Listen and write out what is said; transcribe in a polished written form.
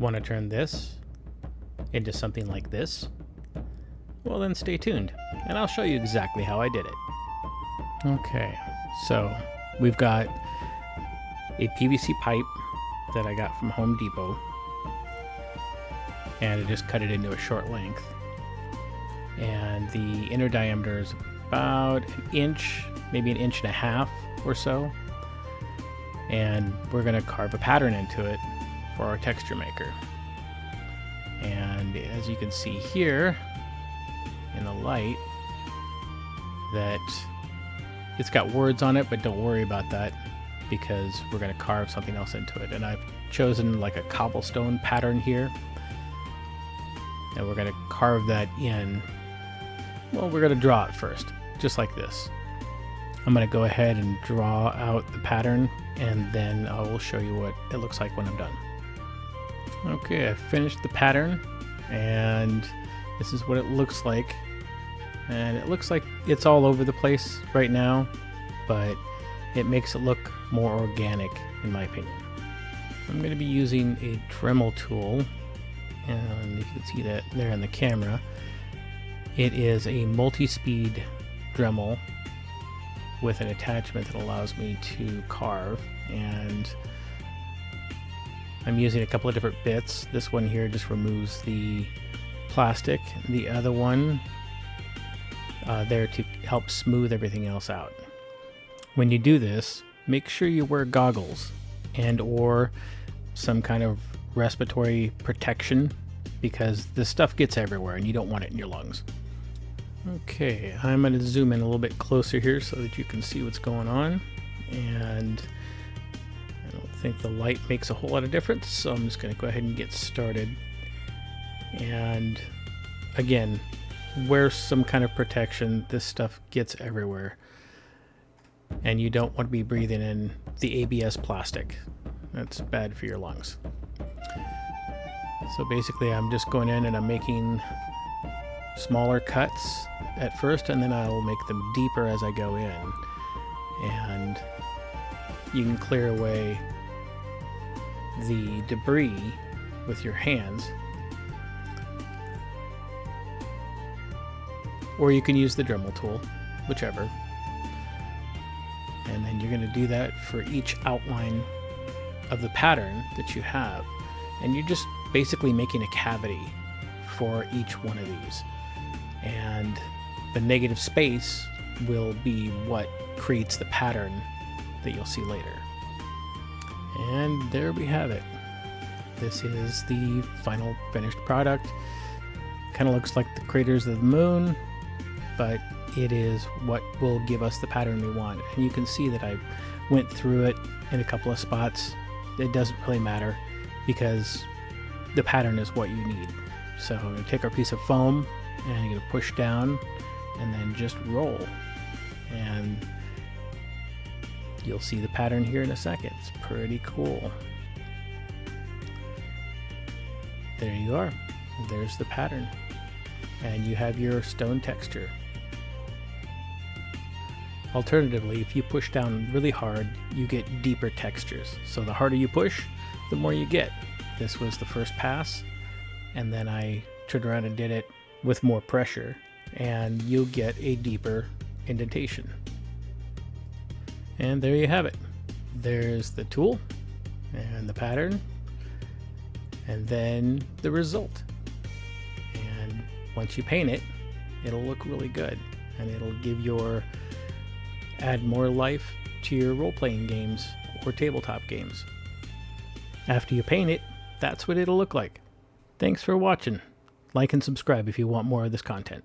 Want to turn this into something like this? Well, then stay tuned, and I'll show you exactly how I did it. Okay, so we've got a PVC pipe that I got from Home Depot, and I just cut it into a short length. And the inner diameter is about an inch, maybe an inch and a half or so. And we're going to carve a pattern into it for our texture maker. And as you can see here in the light, that it's got words on it, but don't worry about that because we're going to carve something else into it. And I've chosen like a cobblestone pattern here, and we're going to carve that in. Well, we're going to draw it first, just like this. I'm going to go ahead and draw out the pattern, and then I will show you what it looks like when I'm done. Okay, I finished the pattern, and this is what it looks like. And it looks like it's all over the place right now, but it makes it look more organic, in my opinion. I'm going to be using a Dremel tool, and if you can see that there in the camera, it is a multi-speed Dremel with an attachment that allows me to carve, and I'm using a couple of different bits. This one here just removes the plastic, the other one there to help smooth everything else out. When you do this, make sure you wear goggles and or some kind of respiratory protection, because this stuff gets everywhere and you don't want it in your lungs. Okay, I'm going to zoom in a little bit closer here so that you can see what's going on, and I don't think the light makes a whole lot of difference, so I'm just going to go ahead and get started. And again, wear some kind of protection. This stuff gets everywhere, and you don't want to be breathing in the ABS plastic. That's bad for your lungs. So basically I'm just going in and I'm making smaller cuts at first, and then I'll make them deeper as I go in. And you can clear away the debris with your hands, or you can use the Dremel tool, whichever. And then you're going to do that for each outline of the pattern that you have, and you're just basically making a cavity for each one of these, and the negative space will be what creates the pattern that you'll see later. And there we have it. This is the final finished product. Kind of looks like the craters of the moon, but it is what will give us the pattern we want. And you can see that I went through it in a couple of spots. It doesn't really matter because the pattern is what you need. So I'm going to take our piece of foam and I'm going to push down and then just roll, and you'll see the pattern here in a second. It's pretty cool. There you are. There's the pattern, and you have your stone texture. Alternatively, if you push down really hard, you get deeper textures. So the harder you push, the more you get. This was the first pass, and then I turned around and did it with more pressure, and you'll get a deeper indentation. And there you have it. There's the tool and the pattern, and then the result. And once you paint it, it'll look really good, and it'll add more life to your role-playing games or tabletop games. After you paint it, that's what it'll look like. Thanks for watching. Like and subscribe if you want more of this content.